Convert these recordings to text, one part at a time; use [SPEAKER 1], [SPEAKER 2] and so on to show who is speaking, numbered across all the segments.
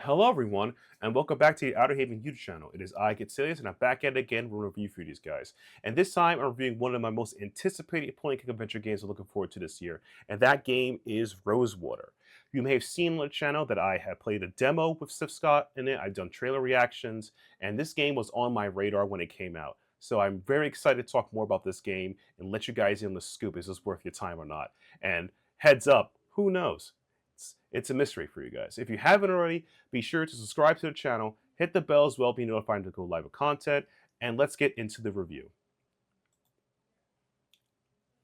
[SPEAKER 1] Hello everyone, and welcome back to the Outerhaven YouTube channel. It is I, Getselious, and I'm back at it again with a review for these guys. And this time I'm reviewing one of my most anticipated point-and-click adventure games I'm looking forward to this year, and that game is Rosewater. You may have seen on the channel that I have played a demo with Sif Scott in it, I've done trailer reactions, and this game was on my radar when it came out. So I'm very excited to talk more about this game and let you guys in on the scoop, is this worth your time or not? And heads up, who knows? It's a mystery for you guys. If you haven't already, be sure to subscribe to the channel, hit the bell as well to be notified to go live with content, and let's get into the review.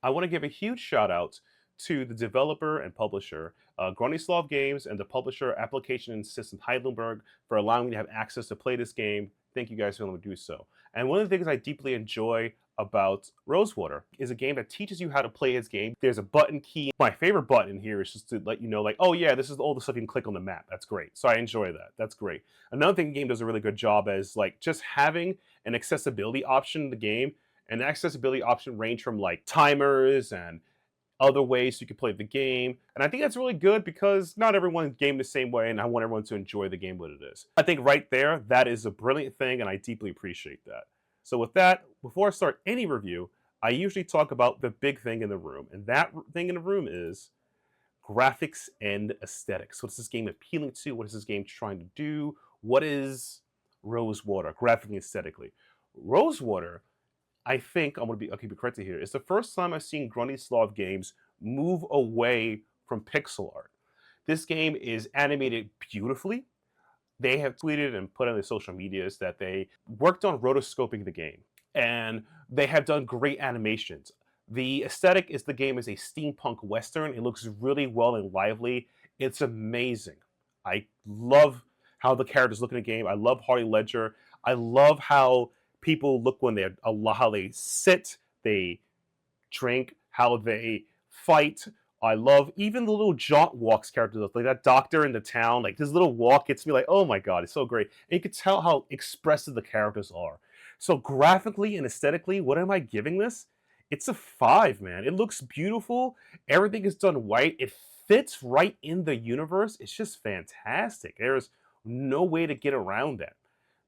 [SPEAKER 1] I want to give a huge shout out to the developer and publisher, Grundislav Games, and the publisher, Application Systems Heidelberg, for allowing me to have access to play this game. Thank you guys for letting me do so. And one of the things I deeply enjoy about Rosewater is a game that teaches you how to play this game. There's a button key. My favorite button here is just to let you know, like, oh yeah, this is all the stuff you can click on the map. That's great. So I enjoy that. That's great. Another thing the game does a really good job is like just having an accessibility option in the game. And the accessibility option range from like timers and other ways you can play the game. And I think that's really good because not everyone's game the same way, and I want everyone to enjoy the game what it is. I think right there, that is a brilliant thing, and I deeply appreciate that. So with that, before I start any review, I usually talk about the big thing in the room, and that thing in the room is graphics and aesthetics. What is this game appealing to? What is this game trying to do? What is Rosewater, graphically and aesthetically? Rosewater, I think I'll keep it corrected here. It's the first time I've seen Grundislav Games move away from pixel art. This game is animated beautifully. They have tweeted and put on their social medias that they worked on rotoscoping the game, and they have done great animations. The aesthetic is the game is a steampunk western. It looks really well and lively. It's amazing. I love how the characters look in the game. I love Harley Ledger. I love how people look when they're how they sit, they drink, how they fight. I love even the little jaunt walks character, like that doctor in the town, like this little walk gets me like, oh my god, it's so great. And you can tell how expressive the characters are. So graphically and aesthetically, what am I giving this? It's a 5, man. It looks beautiful. Everything is done white. It fits right in the universe. It's just fantastic. There's no way to get around that.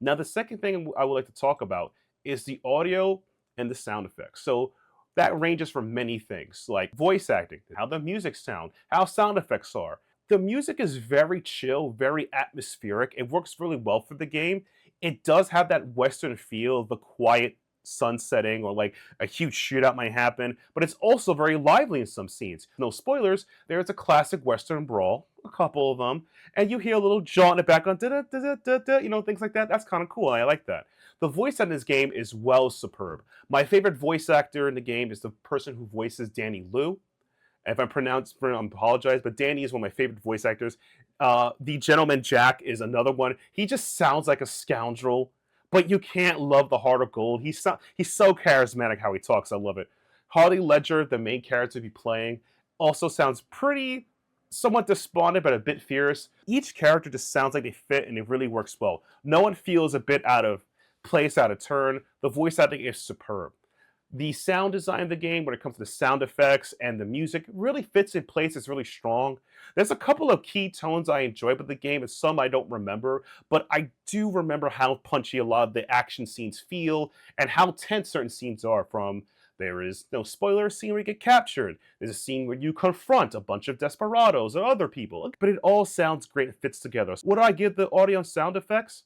[SPEAKER 1] Now, the second thing I would like to talk about is the audio and the sound effects. So that ranges from many things, like voice acting, how the music sound, how sound effects are. The music is very chill, very atmospheric. It works really well for the game. It does have that Western feel, the quiet sun setting, or like a huge shootout might happen, but it's also very lively in some scenes. No spoilers, there's a classic Western brawl, a couple of them, and you hear a little jaunt in the background, things like that. That's kind of cool. I like that. The voice acting in this game is superb. My favorite voice actor in the game is the person who voices Danny Liu. If I'm pronounced, I apologize, but Danny is one of my favorite voice actors. The Gentleman Jack is another one. He just sounds like a scoundrel, but you can't love the Heart of Gold. He's so charismatic how he talks. I love it. Harley Ledger, the main character to be playing, also sounds pretty, somewhat despondent, but a bit fierce. Each character just sounds like they fit, and it really works well. No one feels a bit out of place, out of turn. The voice acting is superb. The sound design of the game, when it comes to the sound effects and the music, really fits in place. It's really strong. There's a couple of key tones I enjoy about the game, and some I don't remember, but I do remember how punchy a lot of the action scenes feel and how tense certain scenes are. From there is no spoiler, a scene where you get captured. There's a scene where you confront a bunch of desperados or other people, but it all sounds great and fits together. What do I give the audio and sound effects?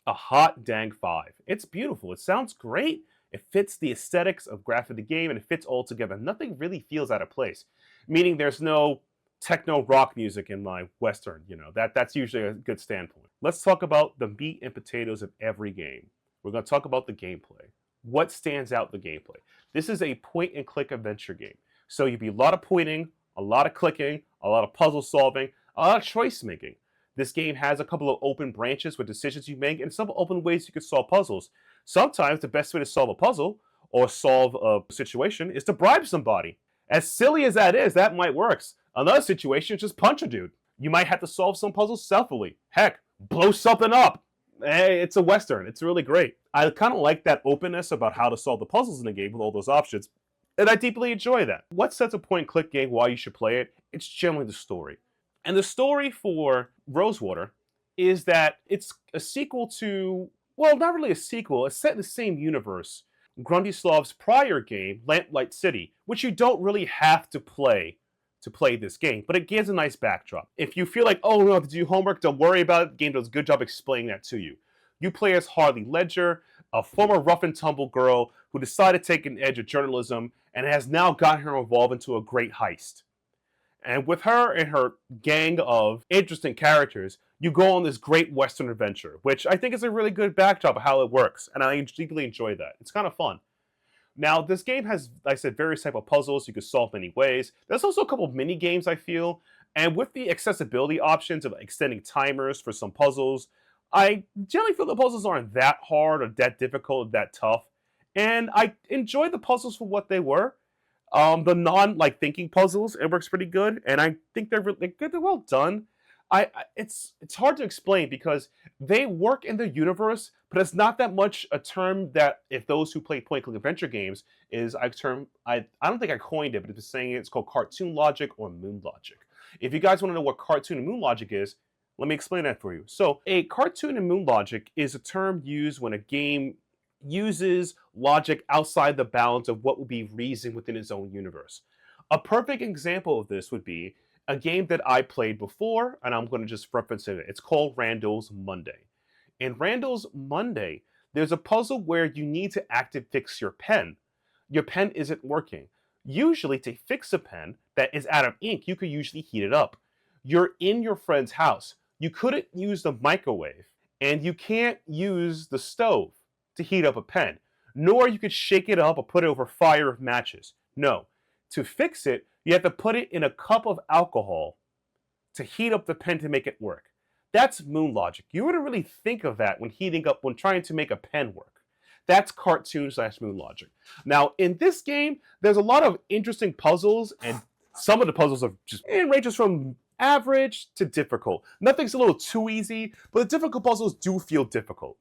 [SPEAKER 1] A hot dang 5. It's beautiful. It sounds great. It fits the aesthetics of graphic of the game, and it fits all together. Nothing really feels out of place, meaning there's no techno rock music in my Western. That's usually a good standpoint. Let's talk about the meat and potatoes of every game. We're going to talk about the gameplay. What stands out in the gameplay? This is a point-and-click adventure game. So you'd be a lot of pointing, a lot of clicking, a lot of puzzle solving, a lot of choice making. This game has a couple of open branches with decisions you make, and some open ways you can solve puzzles. Sometimes the best way to solve a puzzle or solve a situation is to bribe somebody. As silly as that is, that might work. Another situation is just punch a dude. You might have to solve some puzzles stealthily. Heck, blow something up. Hey, it's a Western. It's really great. I kind of like that openness about how to solve the puzzles in the game with all those options, and I deeply enjoy that. What sets a point-and-click game, why you should play it? It's generally the story. And the story for Rosewater is that it's a sequel to, well, not really a sequel, it's set in the same universe, Grundislav's prior game, Lamplight City, which you don't really have to play this game, but it gives a nice backdrop. If you feel like, oh no, to do homework, don't worry about it, the game does a good job explaining that to you. You play as Harley Ledger, a former rough and tumble girl who decided to take an edge of journalism and has now gotten her involved into a great heist. And with her and her gang of interesting characters, you go on this great Western adventure, which I think is a really good backdrop of how it works, and I deeply enjoy that. It's kind of fun. Now, this game has, like I said, various type of puzzles you can solve many ways. There's also a couple of mini games, I feel, and with the accessibility options of extending timers for some puzzles, I generally feel the puzzles aren't that hard or that difficult or that tough, and I enjoy the puzzles for what they were. The non like thinking puzzles, it works pretty good, and I think they're good. They're well done. It's hard to explain because they work in the universe, but it's not that much a term that if those who play point click adventure games is a term I don't think I coined it, but it's saying it's called cartoon logic or moon logic. If you guys want to know what cartoon and moon logic is, let me explain that for you. So a cartoon and moon logic is a term used when a game uses logic outside the bounds of what would be reason within its own universe. A perfect example of this would be a game that I played before, and I'm going to just reference it. It's called Randall's Monday. In Randall's Monday, there's a puzzle where you need to active fix your pen. Your pen isn't working. Usually, to fix a pen that is out of ink, you could usually heat it up. You're in your friend's house. You couldn't use the microwave, and you can't use the stove to heat up a pen, nor you could shake it up or put it over fire with matches. No. To fix it, you have to put it in a cup of alcohol to heat up the pen to make it work. That's moon logic. You wouldn't really think of that when trying to make a pen work. That's cartoon / moon logic. Now, in this game, there's a lot of interesting puzzles, and some of the puzzles are just, it ranges from average to difficult. Nothing's a little too easy, but the difficult puzzles do feel difficult.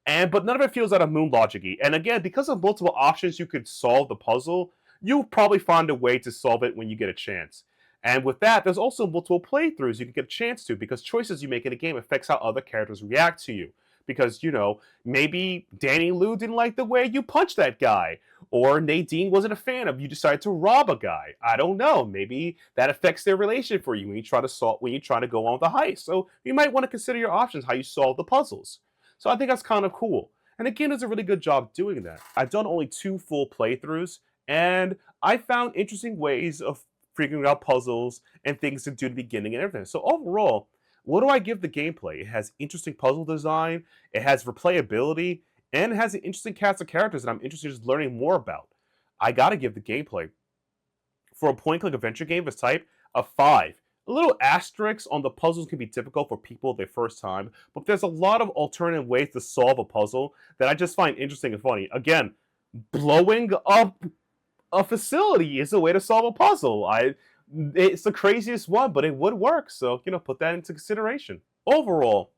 [SPEAKER 1] But none of it feels out of moon logic-y. And again, because of multiple options you could solve the puzzle, you'll probably find a way to solve it when you get a chance. And with that, there's also multiple playthroughs you can get a chance to, because choices you make in a game affects how other characters react to you. Because, you know, maybe Danny Lou didn't like the way you punched that guy, or Nadine wasn't a fan of you decided to rob a guy. I don't know. Maybe that affects their relationship for you when you try to go on with the heist. So you might want to consider your options, how you solve the puzzles. So I think that's kind of cool. And the game does a really good job doing that. I've done only 2 full playthroughs, and I found interesting ways of figuring out puzzles and things to do at the beginning and everything. So overall, what do I give the gameplay? It has interesting puzzle design, it has replayability, and it has an interesting cast of characters that I'm interested in just learning more about. I gotta give the gameplay, for a point-click adventure game of this type, a 5. A little asterisk on the puzzles can be difficult for people their first time, but there's a lot of alternative ways to solve a puzzle that I just find interesting and funny. Again, blowing up a facility is a way to solve a puzzle. It's the craziest one, but it would work, so, put that into consideration. Overall,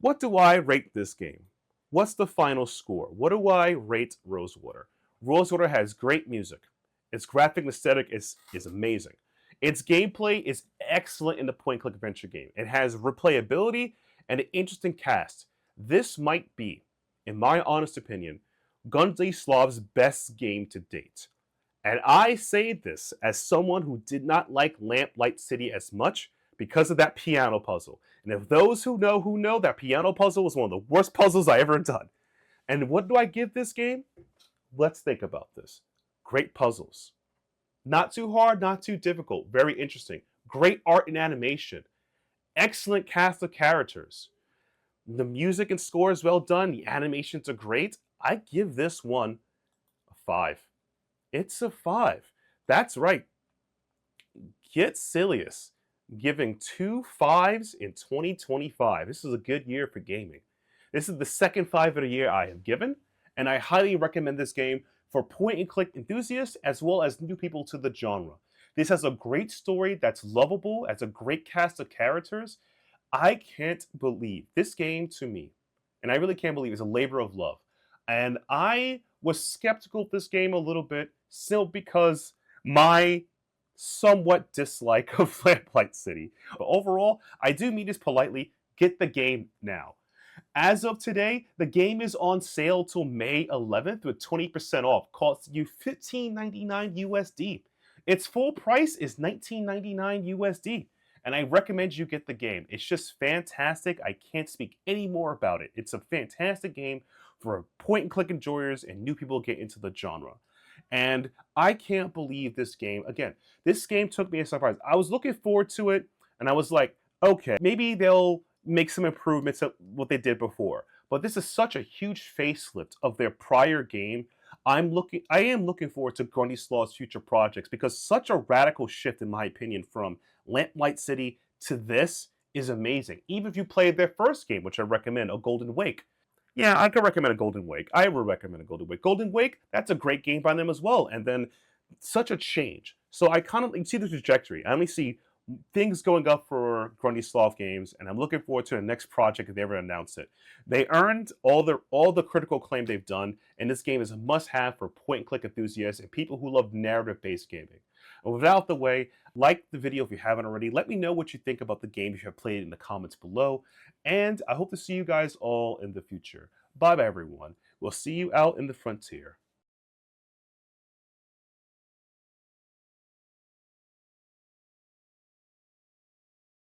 [SPEAKER 1] what do I rate this game? What's the final score? What do I rate Rosewater? Rosewater has great music. Its graphic aesthetic is amazing. Its gameplay is excellent in the point-click adventure game. It has replayability and an interesting cast. This might be, in my honest opinion, Grundislav's best game to date. And I say this as someone who did not like Lamplight City as much because of that piano puzzle. And if those who know that piano puzzle was one of the worst puzzles I ever done. And what do I give this game? Let's think about this. Great puzzles. Not too hard, not too difficult. Very interesting. Great art and animation. Excellent cast of characters. The music and score is well done. The animations are great. I give this one a 5. It's a 5. That's right. Getselious giving 2 5s in 2025. This is a good year for gaming. This is the second 5 of the year I have given, and I highly recommend this game for point-and-click enthusiasts as well as new people to the genre. This has a great story that's lovable, has a great cast of characters. I can't believe this game, to me, and I really can't believe, is a labor of love. And I was skeptical of this game a little bit, still because my somewhat dislike of Lamplight City. But overall, I do mean this politely. get the game now. As of today, the game is on sale till May 11th with 20% off, costs you $15.99 USD. Its full price is $19.99 USD, and I recommend you get the game. It's just fantastic. I can't speak any more about it. It's a fantastic game for point and click enjoyers and new people get into the genre. And I can't believe this game. Again, this game took me as a surprise. I was looking forward to it, and I was like, okay, maybe they'll make some improvements of what they did before. But this is such a huge facelift of their prior game. I am looking forward to Grundislav's future projects because such a radical shift, in my opinion, from Lamplight City to this is amazing. Even if you played their first game, which I recommend, A Golden Wake. Yeah, I could recommend A Golden Wake. I would recommend A Golden Wake. Golden Wake, that's a great game by them as well. And then such a change. So I kind of see the trajectory. I only see things going up for Grundislav Games, and I'm looking forward to the next project if they ever announce it. They earned all the critical acclaim they've done, and this game is a must-have for point-and-click enthusiasts and people who love narrative-based gaming. And without the way, like the video if you haven't already. Let me know what you think about the game if you have played it in the comments below, and I hope to see you guys all in the future. Bye-bye, everyone. We'll see you out in the frontier.